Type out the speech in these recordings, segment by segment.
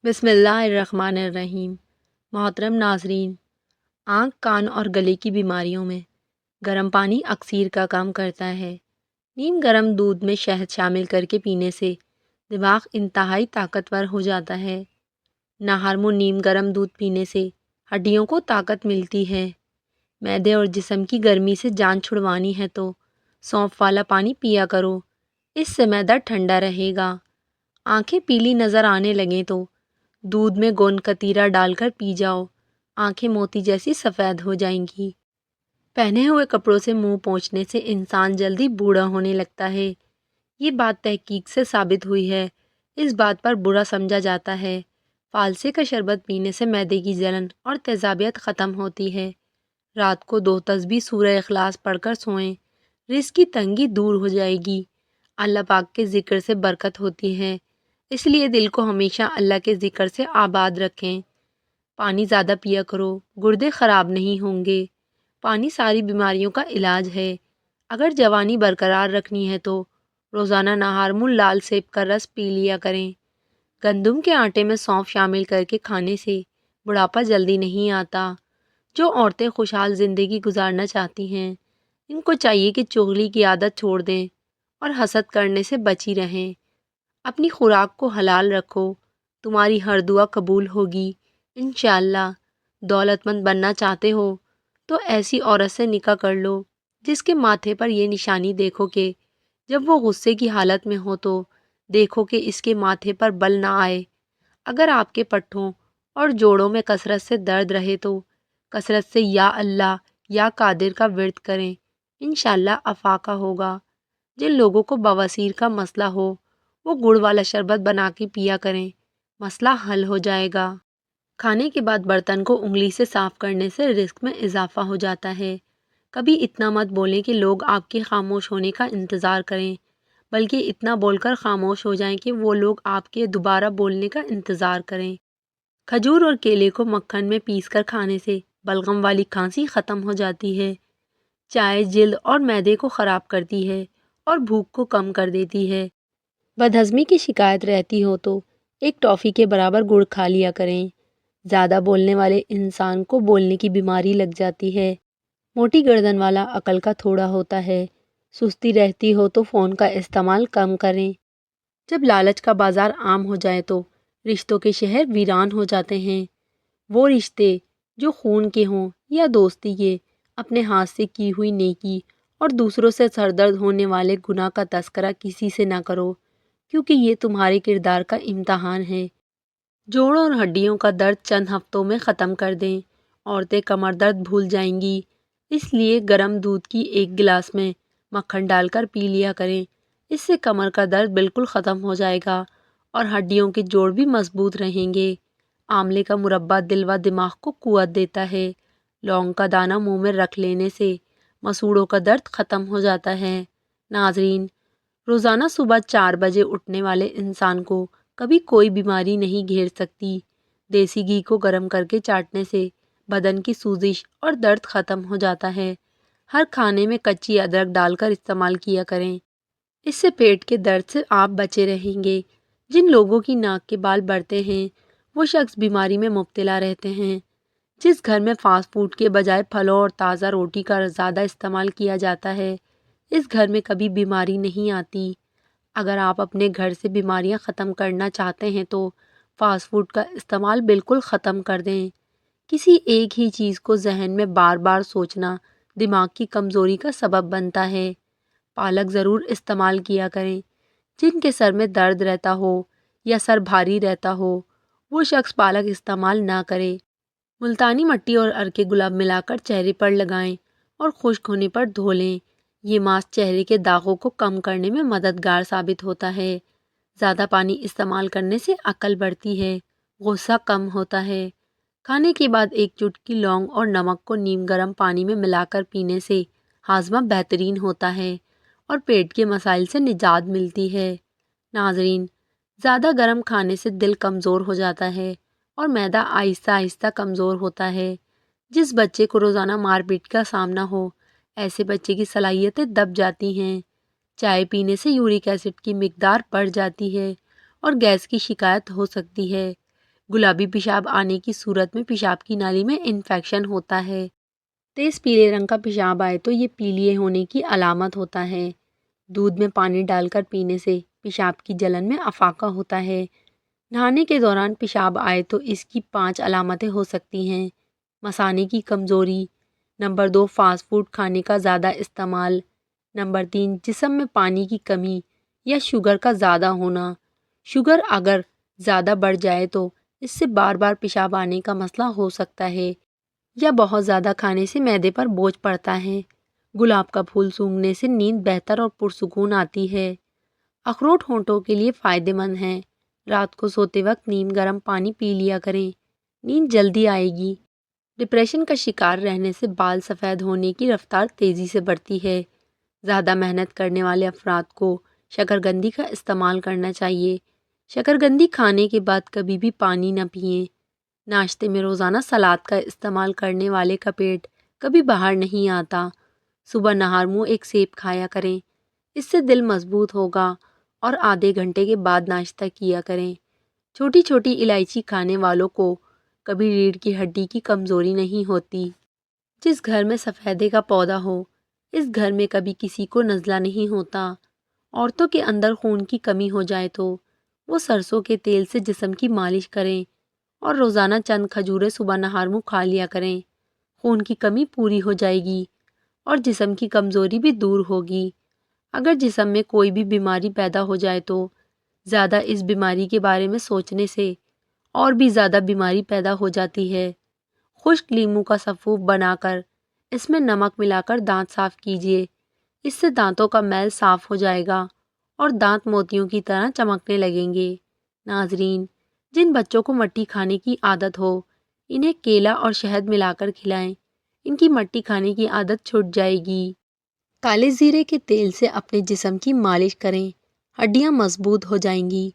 بسم اللہ الرحمن الرحیم۔ محترم ناظرین، آنکھ، کان اور گلے کی بیماریوں میں گرم پانی اکسیر کا کام کرتا ہے۔ نیم گرم دودھ میں شہد شامل کر کے پینے سے دماغ انتہائی طاقتور ہو جاتا ہے۔ نہار نیم گرم دودھ پینے سے ہڈیوں کو طاقت ملتی ہے۔ معدے اور جسم کی گرمی سے جان چھڑوانی ہے تو سونف والا پانی پیا کرو، اس سے معدہ ٹھنڈا رہے گا۔ آنکھیں پیلی نظر آنے لگیں تو دودھ میں گوند کتیرا ڈال کر پی جاؤ، آنکھیں موتی جیسی سفید ہو جائیں گی۔ پہنے ہوئے کپڑوں سے منہ پوچھنے سے انسان جلدی بوڑھا ہونے لگتا ہے، یہ بات تحقیق سے ثابت ہوئی ہے۔ اس بات پر برا سمجھا جاتا ہے۔ فالسے کا شربت پینے سے معدے کی جلن اور تیزابیت ختم ہوتی ہے۔ رات کو 2 تسبیح سورہ اخلاص پڑھ کر سوئیں، رزق کی تنگی دور ہو جائے گی۔ اللہ پاک کے ذکر سے برکت ہوتی ہے، اس لیے دل کو ہمیشہ اللہ کے ذکر سے آباد رکھیں۔ پانی زیادہ پیا کرو، گردے خراب نہیں ہوں گے۔ پانی ساری بیماریوں کا علاج ہے۔ اگر جوانی برقرار رکھنی ہے تو روزانہ نہار لال سیب کا رس پی لیا کریں۔ گندم کے آٹے میں سونف شامل کر کے کھانے سے بڑھاپا جلدی نہیں آتا۔ جو عورتیں خوشحال زندگی گزارنا چاہتی ہیں، ان کو چاہیے کہ چغلی کی عادت چھوڑ دیں اور حسد کرنے سے بچی رہیں۔ اپنی خوراک کو حلال رکھو، تمہاری ہر دعا قبول ہوگی انشاءاللہ۔ دولت مند بننا چاہتے ہو تو ایسی عورت سے نکاح کر لو جس کے ماتھے پر یہ نشانی دیکھو کہ جب وہ غصے کی حالت میں ہو تو دیکھو کہ اس کے ماتھے پر بل نہ آئے۔ اگر آپ کے پٹھوں اور جوڑوں میں کثرت سے درد رہے تو کثرت سے یا اللہ یا قادر کا ورد کریں، انشاءاللہ افاقہ ہوگا۔ جن لوگوں کو بواسیر کا مسئلہ ہو وہ گڑ والا شربت بنا کے پیا کریں، مسئلہ حل ہو جائے گا۔ کھانے کے بعد برتن کو انگلی سے صاف کرنے سے رزق میں اضافہ ہو جاتا ہے۔ کبھی اتنا مت بولیں کہ لوگ آپ کے خاموش ہونے کا انتظار کریں، بلکہ اتنا بول کر خاموش ہو جائیں کہ وہ لوگ آپ کے دوبارہ بولنے کا انتظار کریں۔ کھجور اور کیلے کو مکھن میں پیس کر کھانے سے بلغم والی کھانسی ختم ہو جاتی ہے۔ چائے جلد اور معدے کو خراب کرتی ہے اور بھوک کو کم کر دیتی ہے۔ بدہضمی کی شکایت رہتی ہو تو ایک ٹافی کے برابر گڑ کھا لیا کریں۔ زیادہ بولنے والے انسان کو بولنے کی بیماری لگ جاتی ہے۔ موٹی گردن والا عقل کا تھوڑا ہوتا ہے۔ سستی رہتی ہو تو فون کا استعمال کم کریں۔ جب لالچ کا بازار عام ہو جائے تو رشتوں کے شہر ویران ہو جاتے ہیں۔ وہ رشتے جو خون کے ہوں یا دوستی کے، اپنے ہاتھ سے کی ہوئی نیکی اور دوسروں سے سردرد ہونے والے گناہ کا تذکرہ کسی سے نہ کرو، کیونکہ یہ تمہارے کردار کا امتحان ہے۔ جوڑوں اور ہڈیوں کا درد چند ہفتوں میں ختم کر دیں۔ عورتیں کمر درد بھول جائیں گی، اس لیے گرم دودھ کی 1 گلاس میں مکھن ڈال کر پی لیا کریں۔ اس سے کمر کا درد بالکل ختم ہو جائے گا اور ہڈیوں کے جوڑ بھی مضبوط رہیں گے۔ آملے کا مربع دل و دماغ کو قوت دیتا ہے۔ لونگ کا دانہ منہ میں رکھ لینے سے مسوڑوں کا درد ختم ہو جاتا ہے۔ ناظرین، روزانہ صبح 4 بجے اٹھنے والے انسان کو کبھی کوئی بیماری نہیں گھیر سکتی۔ دیسی گھی کو گرم کر کے چاٹنے سے بدن کی سوزش اور درد ختم ہو جاتا ہے۔ ہر کھانے میں کچی ادرک ڈال کر استعمال کیا کریں، اس سے پیٹ کے درد سے آپ بچے رہیں گے۔ جن لوگوں کی ناک کے بال بڑھتے ہیں وہ شخص بیماری میں مبتلا رہتے ہیں۔ جس گھر میں فاسٹ فوڈ کے بجائے پھلوں اور تازہ روٹی کا زیادہ استعمال کیا جاتا ہے، اس گھر میں کبھی بیماری نہیں آتی۔ اگر آپ اپنے گھر سے بیماریاں ختم کرنا چاہتے ہیں تو فاسٹ فوڈ کا استعمال بالکل ختم کر دیں۔ کسی ایک ہی چیز کو ذہن میں بار بار سوچنا دماغ کی کمزوری کا سبب بنتا ہے۔ پالک ضرور استعمال کیا کریں۔ جن کے سر میں درد رہتا ہو یا سر بھاری رہتا ہو وہ شخص پالک استعمال نہ کرے۔ ملتانی مٹی اور ارکے گلاب ملا کر چہرے پر لگائیں اور خشک ہونے پر دھو لیں۔ یہ ماسک چہرے کے داغوں کو کم کرنے میں مددگار ثابت ہوتا ہے۔ زیادہ پانی استعمال کرنے سے عقل بڑھتی ہے، غصہ کم ہوتا ہے۔ کھانے کے بعد 1 چٹکی لونگ اور نمک کو نیم گرم پانی میں ملا کر پینے سے ہاضمہ بہترین ہوتا ہے اور پیٹ کے مسائل سے نجات ملتی ہے۔ ناظرین، زیادہ گرم کھانے سے دل کمزور ہو جاتا ہے اور معدہ آہستہ آہستہ کمزور ہوتا ہے۔ جس بچے کو روزانہ مار پیٹ کا سامنا ہو، ایسے بچے کی صلاحیتیں دب جاتی ہیں۔ چائے پینے سے یورک ایسڈ کی مقدار بڑھ جاتی ہے اور گیس کی شکایت ہو سکتی ہے۔ گلابی پیشاب آنے کی صورت میں پیشاب کی نالی میں انفیکشن ہوتا ہے۔ تیز پیلے رنگ کا پیشاب آئے تو یہ پیلیے ہونے کی علامت ہوتا ہے۔ دودھ میں پانی ڈال کر پینے سے پیشاب کی جلن میں افاقہ ہوتا ہے۔ نہانے کے دوران پیشاب آئے تو اس کی 5 علامتیں ہو سکتی ہیں۔ مثانے کی کمزوری۔ نمبر 2، فاسٹ فوڈ کھانے کا زیادہ استعمال۔ نمبر 3، جسم میں پانی کی کمی یا شوگر کا زیادہ ہونا۔ شوگر اگر زیادہ بڑھ جائے تو اس سے بار بار پیشاب آنے کا مسئلہ ہو سکتا ہے، یا بہت زیادہ کھانے سے معدے پر بوجھ پڑتا ہے۔ گلاب کا پھول سونگھنے سے نیند بہتر اور پرسکون آتی ہے۔ اخروٹ ہونٹوں کے لیے فائدہ مند ہیں۔ رات کو سوتے وقت نیم گرم پانی پی لیا کریں، نیند جلدی آئے گی۔ ڈپریشن کا شکار رہنے سے بال سفید ہونے کی رفتار تیزی سے بڑھتی ہے۔ زیادہ محنت کرنے والے افراد کو شکرکندی کا استعمال کرنا چاہیے۔ شکرکندی کھانے کے بعد کبھی بھی پانی نہ پئیں۔ ناشتے میں روزانہ سلاد کا استعمال کرنے والے کا پیٹ کبھی باہر نہیں آتا۔ صبح نہار منہ ایک سیب کھایا کریں، اس سے دل مضبوط ہوگا، اور آدھے گھنٹے کے بعد ناشتہ کیا کریں۔ چھوٹی چھوٹی الائچی کھانے والوں کو کبھی ریڑھ کی ہڈی کی کمزوری نہیں ہوتی۔ جس گھر میں سفیدے کا پودا ہو، اس گھر میں کبھی کسی کو نزلہ نہیں ہوتا۔ عورتوں کے اندر خون کی کمی ہو جائے تو وہ سرسوں کے تیل سے جسم کی مالش کریں اور روزانہ چند کھجوریں صبح نہار منہ کھا لیا کریں۔ خون کی کمی پوری ہو جائے گی اور جسم کی کمزوری بھی دور ہوگی۔ اگر جسم میں کوئی بھی بیماری پیدا ہو جائے تو زیادہ اس بیماری کے بارے میں سوچنے سے اور بھی زیادہ بیماری پیدا ہو جاتی ہے۔ خشک لیموں کا سفوف بنا کر اس میں نمک ملا کر دانت صاف کیجیے، اس سے دانتوں کا میل صاف ہو جائے گا اور دانت موتیوں کی طرح چمکنے لگیں گے۔ ناظرین، جن بچوں کو مٹی کھانے کی عادت ہو، انہیں کیلا اور شہد ملا کر کھلائیں، ان کی مٹی کھانے کی عادت چھٹ جائے گی۔ کالے زیرے کے تیل سے اپنے جسم کی مالش کریں، ہڈیاں مضبوط ہو جائیں گی۔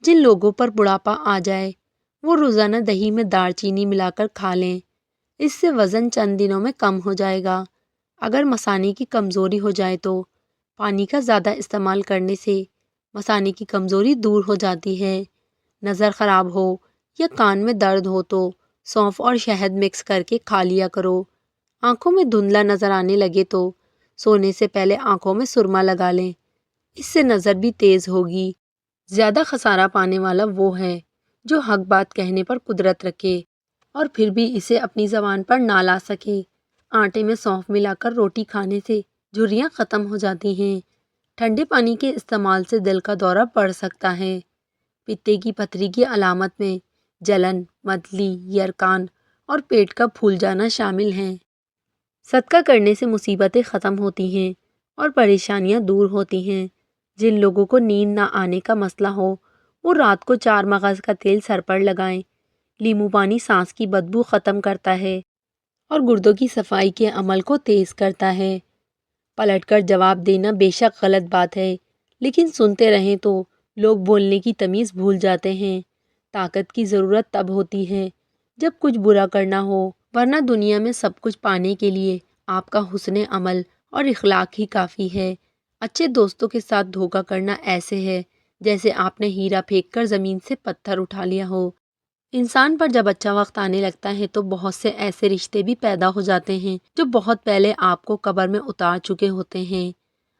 جن لوگوں پر بڑھاپا آ جائے وہ روزانہ دہی میں دار چینی ملا کر کھا لیں، اس سے وزن چند دنوں میں کم ہو جائے گا۔ اگر مثانے کی کمزوری ہو جائے تو پانی کا زیادہ استعمال کرنے سے مثانے کی کمزوری دور ہو جاتی ہے۔ نظر خراب ہو یا کان میں درد ہو تو سونف اور شہد مکس کر کے کھا لیا کرو۔ آنکھوں میں دھندلا نظر آنے لگے تو سونے سے پہلے آنکھوں میں سرما لگا لیں، اس سے نظر بھی تیز ہوگی۔ زیادہ خسارہ پانے والا وہ ہے جو حق بات کہنے پر قدرت رکھے اور پھر بھی اسے اپنی زبان پر نہ لا سکے۔ آٹے میں سونف ملا کر روٹی کھانے سے جھریاں ختم ہو جاتی ہیں۔ ٹھنڈے پانی کے استعمال سے دل کا دورہ بڑھ سکتا ہے۔ پتے کی پتھری کی علامت میں جلن، متلی، یرکان اور پیٹ کا پھول جانا شامل ہیں۔ صدقہ کرنے سے مصیبتیں ختم ہوتی ہیں اور پریشانیاں دور ہوتی ہیں۔ جن لوگوں کو نیند نہ آنے کا مسئلہ ہو وہ رات کو 4 مغز کا تیل سر پر لگائیں۔ لیمو پانی سانس کی بدبو ختم کرتا ہے اور گردوں کی صفائی کے عمل کو تیز کرتا ہے۔ پلٹ کر جواب دینا بے شک غلط بات ہے، لیکن سنتے رہیں تو لوگ بولنے کی تمیز بھول جاتے ہیں۔ طاقت کی ضرورت تب ہوتی ہے جب کچھ برا کرنا ہو، ورنہ دنیا میں سب کچھ پانے کے لیے آپ کا حسن عمل اور اخلاق ہی کافی ہے۔ اچھے دوستوں کے ساتھ دھوکہ کرنا ایسے ہے جیسے آپ نے ہیرا پھینک کر زمین سے پتھر اٹھا لیا ہو۔ انسان پر جب اچھا وقت آنے لگتا ہے تو بہت سے ایسے رشتے بھی پیدا ہو جاتے ہیں جو بہت پہلے آپ کو قبر میں اتار چکے ہوتے ہیں۔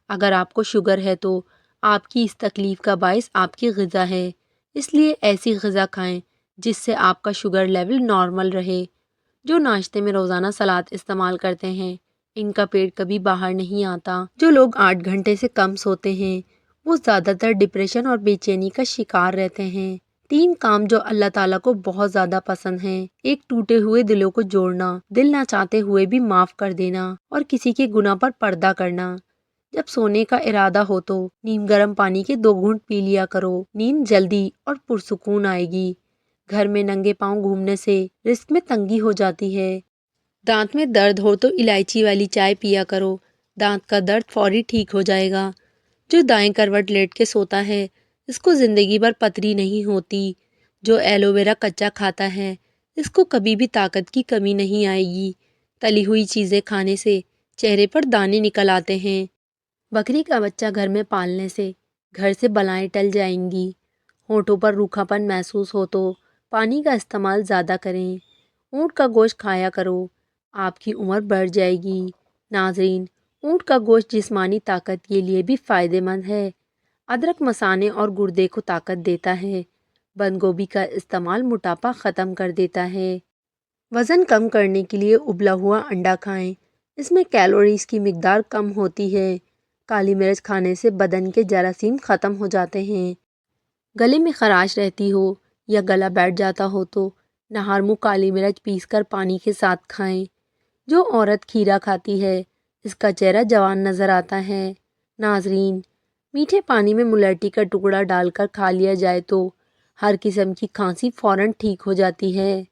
اگر آپ کو شوگر ہے تو آپ کی اس تکلیف کا باعث آپ کی غذا ہے، اس لیے ایسی غذا کھائیں جس سے آپ کا شوگر لیول نارمل رہے۔ جو ناشتے میں روزانہ سلاد استعمال کرتے ہیں ان کا پیٹ کبھی باہر نہیں آتا۔ جو لوگ 8 گھنٹے سے کم سوتے ہیں وہ زیادہ تر ڈپریشن اور بے چینی کا شکار رہتے ہیں۔ 3 کام جو اللہ تعالیٰ کو بہت زیادہ پسند ہیں: 1، ٹوٹے ہوئے دلوں کو جوڑنا، دل نہ چاہتے ہوئے بھی معاف کر دینا اور کسی کے گناہ پر پردہ کرنا۔ جب سونے کا ارادہ ہو تو نیم گرم پانی کے 2 گھونٹ پی لیا کرو، نیند جلدی اور پرسکون آئے گی۔ گھر میں ننگے پاؤں گھومنے سے رزق میں تنگی ہو جاتی ہے۔ دانت میں درد ہو تو الائچی والی چائے پیا کرو، دانت کا درد فوری ٹھیک ہو جائے گا۔ جو دائیں کروٹ لیٹ کے سوتا ہے اس کو زندگی بھر پتھری نہیں ہوتی۔ جو ایلو ویرا کچا کھاتا ہے اس کو کبھی بھی طاقت کی کمی نہیں آئے گی۔ تلی ہوئی چیزیں کھانے سے چہرے پر دانے نکل آتے ہیں۔ بکری کا بچہ گھر میں پالنے سے گھر سے بلائیں ٹل جائیں گی۔ ہونٹوں پر روکھا پن محسوس ہو تو پانی کا استعمال زیادہ کریں۔ اونٹ کا گوشت کھایا کرو، آپ کی عمر بڑھ جائے گی۔ ناظرین، اونٹ کا گوشت جسمانی طاقت کے لیے بھی فائدہ مند ہے۔ ادرک مثانے اور گردے کو طاقت دیتا ہے۔ بند گوبھی کا استعمال موٹاپا ختم کر دیتا ہے۔ وزن کم کرنے کے لیے ابلا ہوا انڈا کھائیں، اس میں کیلوریز کی مقدار کم ہوتی ہے۔ کالی مرچ کھانے سے بدن کے جراثیم ختم ہو جاتے ہیں۔ گلے میں خراش رہتی ہو یا گلا بیٹھ جاتا ہو تو نہار منہ کالی مرچ پیس کر پانی کے ساتھ کھائیں۔ جو عورت کھیرا کھاتی ہے اس کا چہرہ جوان نظر آتا ہے۔ ناظرین، میٹھے پانی میں ملیٹھی کا ٹکڑا ڈال کر کھا لیا جائے تو ہر قسم کی کھانسی فوراً ٹھیک ہو جاتی ہے۔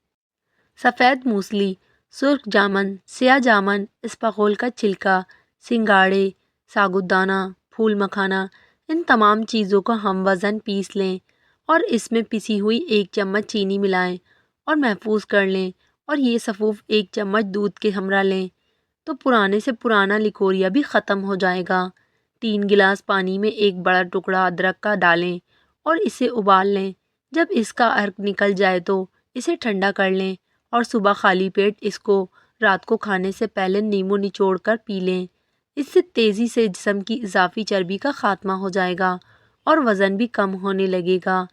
سفید موسلی، سرخ جامن، سیاہ جامن، اسپاغول کا چھلکا، سنگاڑے، ساگودانہ، پھول مکھانا، ان تمام چیزوں کو ہم وزن پیس لیں اور اس میں پسی ہوئی 1 چمچ چینی ملائیں اور محفوظ کر لیں اور یہ سفوف 1 چمچ دودھ کے ہمراہ لیں تو پرانے سے پرانا لکوریا بھی ختم ہو جائے گا۔ 3 گلاس پانی میں 1 بڑا ٹکڑا ادرک کا ڈالیں اور اسے ابال لیں۔ جب اس کا عرق نکل جائے تو اسے ٹھنڈا کر لیں اور صبح خالی پیٹ اس کو رات کو کھانے سے پہلے نیمبو نچوڑ کر پی لیں۔ اس سے تیزی سے جسم کی اضافی چربی کا خاتمہ ہو جائے گا اور وزن بھی کم ہونے لگے گا۔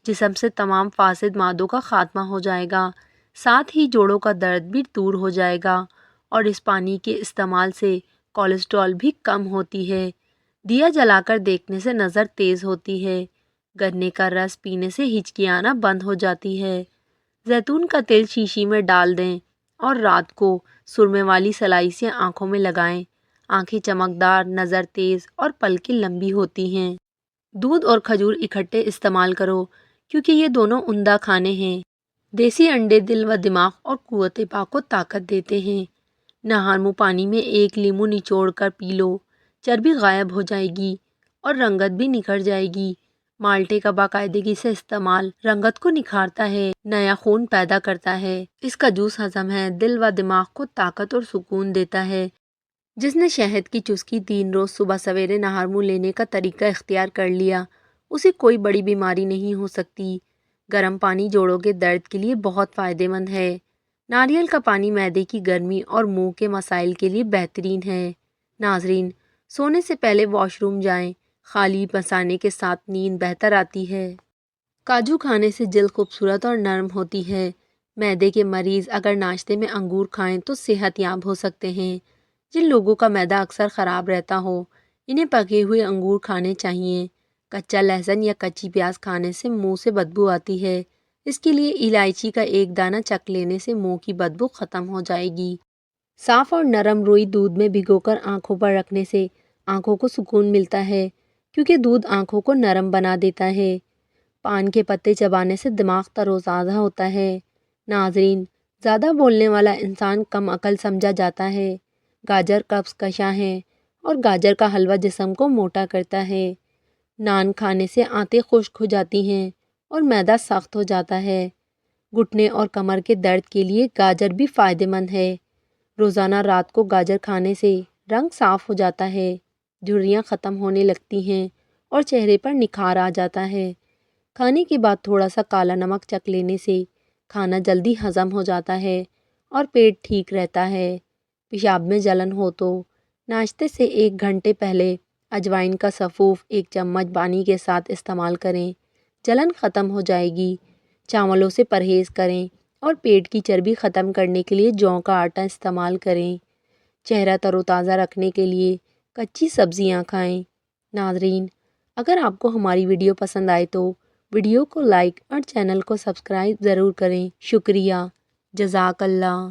جسم سے تمام فاسد مادوں کا خاتمہ ہو جائے گا، ساتھ ہی جوڑوں کا درد بھی دور ہو جائے گا اور اس پانی کے استعمال سے کولیسٹرول بھی کم ہوتی ہے۔ دیا جلا کر دیکھنے سے نظر تیز ہوتی ہے۔ گنے کا رس پینے سے ہچکی آنا بند ہو جاتی ہے۔ زیتون کا تیل شیشی میں ڈال دیں اور رات کو سرمے والی سلائی سے آنکھوں میں لگائیں۔ آنکھیں چمکدار، نظر تیز اور پلکیں لمبی ہوتی ہیں۔ دودھ اور کھجور اکٹھے استعمال کرو کیونکہ یہ دونوں عمدہ کھانے ہیں۔ دیسی انڈے دل و دماغ اور قوت پا کو طاقت دیتے ہیں۔ نہار منہ پانی میں 1 لیمو نچوڑ کر پی لو، چربی غائب ہو جائے گی اور رنگت بھی نکھر جائے گی۔ مالٹے کا باقاعدگی سے استعمال رنگت کو نکھارتا ہے، نیا خون پیدا کرتا ہے۔ اس کا جوس ہضم ہے، دل و دماغ کو طاقت اور سکون دیتا ہے۔ جس نے شہد کی چسکی 3 روز صبح سویرے نہار منہ لینے کا طریقہ اختیار کر لیا اسے کوئی بڑی بیماری نہیں ہو سکتی۔ گرم پانی جوڑوں کے درد کے لیے بہت فائدہ مند ہے۔ ناریل کا پانی معدے کی گرمی اور منہ کے مسائل کے لیے بہترین ہے۔ ناظرین، سونے سے پہلے واش روم جائیں، خالی مثانے کے ساتھ نیند بہتر آتی ہے۔ کاجو کھانے سے جلد خوبصورت اور نرم ہوتی ہے۔ معدے کے مریض اگر ناشتے میں انگور کھائیں تو صحت یاب ہو سکتے ہیں۔ جن لوگوں کا معدہ اکثر خراب رہتا ہو انہیں پکے ہوئے انگور کھانے چاہیے۔ کچا لہسن یا کچی پیاز کھانے سے منہ سے بدبو آتی ہے، اس کے لیے الائچی کا 1 دانہ چک لینے سے منہ کی بدبو ختم ہو جائے گی۔ صاف اور نرم روئی دودھ میں بھگو کر آنکھوں پر رکھنے سے آنکھوں کو سکون ملتا ہے کیونکہ دودھ آنکھوں کو نرم بنا دیتا ہے۔ پان کے پتے چبانے سے دماغ تر و تازہ ہوتا ہے۔ ناظرین، زیادہ بولنے والا انسان کم عقل سمجھا جاتا ہے۔ گاجر قبض کشاں ہے اور گاجر کا حلوہ جسم کو موٹا کرتا ہے۔ نان کھانے سے آنتیں خشک ہو جاتی ہیں اور معدہ سخت ہو جاتا ہے۔ گھٹنے اور کمر کے درد کے لیے گاجر بھی فائدہ مند ہے۔ روزانہ رات کو گاجر کھانے سے رنگ صاف ہو جاتا ہے، جھریاں ختم ہونے لگتی ہیں اور چہرے پر نکھار آ جاتا ہے۔ کھانے کے بعد تھوڑا سا کالا نمک چکھ لینے سے کھانا جلدی ہضم ہو جاتا ہے اور پیٹ ٹھیک رہتا ہے۔ پیشاب میں جلن ہو تو ناشتے سے 1 گھنٹے پہلے اجوائن کا سفوف 1 چمچ پانی کے ساتھ استعمال کریں، جلن ختم ہو جائے گی۔ چاولوں سے پرہیز کریں اور پیٹ کی چربی ختم کرنے کے لیے جوں کا آٹا استعمال کریں۔ چہرہ تر و تازہ رکھنے کے لیے کچی سبزیاں کھائیں۔ ناظرین، اگر آپ کو ہماری ویڈیو پسند آئے تو ویڈیو کو لائک اور چینل کو سبسکرائب ضرور کریں۔ شکریہ، جزاک اللہ۔